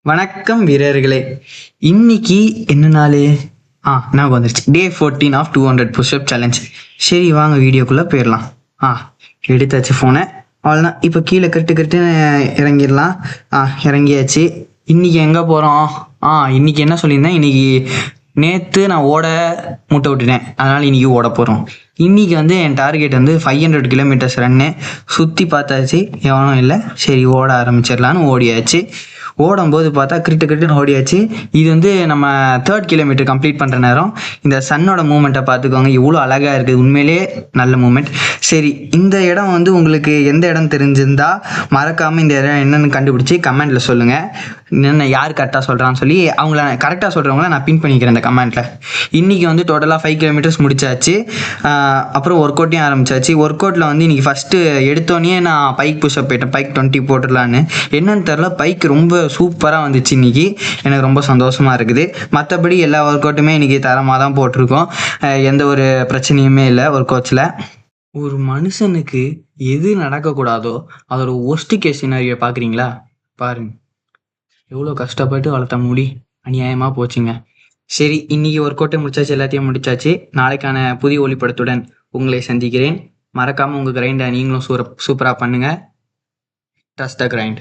வணக்கம் வீரர்களே. இன்னைக்கு என்ன நாள்? நான் வந்துருச்சு. டே 14 ஆஃப் 200 புஷ்அப் சேலஞ்ச். சரி வாங்க வீடியோக்குள்ளே போயிடலாம். எடுத்தாச்சு ஃபோனை. அவ்வளோதான். இப்போ கீழே கட்டு இறங்கிடலாம். இறங்கியாச்சு. இன்னைக்கு எங்கே போகிறோம்? இன்னைக்கு என்ன சொல்லியிருந்தேன், இன்னைக்கு நேற்று நான் ஓட முட்டை விட்டுட்டேன், அதனால் இன்றைக்கி ஓட போகிறோம். இன்றைக்கி என் டார்கெட் 500 கிலோமீட்டர்ஸ் ரன்னு. சுற்றி பார்த்தாச்சு, எவனும் இல்லை. சரி ஓட ஆரம்பிச்சிடலான்னு ஓடியாச்சு. ஓடும்போது பார்த்தா கிரிட்டுன்னு ஓடியாச்சு. இது நம்ம 3rd கிலோமீட்டர் கம்ப்ளீட் பண்ணுற நேரம். இந்த சன்னோட மூமெண்ட்டை பார்த்துக்கோங்க, எவ்வளோ அழகாக இருக்குது. உண்மையிலே நல்ல மூமெண்ட். சரி, இந்த இடம் உங்களுக்கு எந்த இடம் தெரிஞ்சிருந்தா மறக்காமல் இந்த இடம் என்னென்னு கண்டுபிடிச்சி கமெண்ட்டில் சொல்லுங்கள். என்னென்ன யார் கரெக்டாக சொல்கிறான்னு சொல்லி அவங்கள கரெக்டாக சொல்கிறவங்கள நான் பின் பண்ணிக்கிறேன் இந்த கமெண்ட்டில். இன்றைக்கி டோட்டலாக 5 கிலோமீட்டர்ஸ் முடிச்சாச்சு. அப்புறம் ஒர்க் அவுட்டையும் ஆரம்பிச்சாச்சு. ஒர்க் அவுட்டில் இன்றைக்கி ஃபஸ்ட்டு எடுத்தோடனே நான் பைக் புஷ்அப் போயிட்டேன். பைக் 20 போட்டுடலான்னு. என்னன்னு தெரில, பைக் ரொம்ப சூப்பராக வந்துச்சு. இன்றைக்கி எனக்கு ரொம்ப சந்தோஷமாக இருக்குது. மற்றபடி எல்லா ஒர்க் அவுட்டுமே இன்றைக்கி தரமாக தான் போட்டிருக்கோம். எந்த ஒரு பிரச்சனையுமே இல்லை ஒர்க் அவுட்ஸில். ஒரு மனுஷனுக்கு எது நடக்கக்கூடாதோ அதோட ஒர்ஸ்ட் கேஸ் சினாரியோ பார்க்குறீங்களா? பாருங்க, எவ்வளோ கஷ்டப்பட்டு வளர்த்த முடி அநியாயமாக போச்சுங்க. சரி, இன்றைக்கி ஒர்க் அவுட்டை முடிச்சாச்சு, எல்லாத்தையும் முடிச்சாச்சு. நாளைக்கான புதிய ஒளிப்படத்துடன் உங்களை சந்திக்கிறேன். மறக்காமல் உங்கள் கிரைண்டை நீங்களும் சூப்பராக பண்ணுங்கள். ட்ரஸ்ட் த கிரைண்ட்.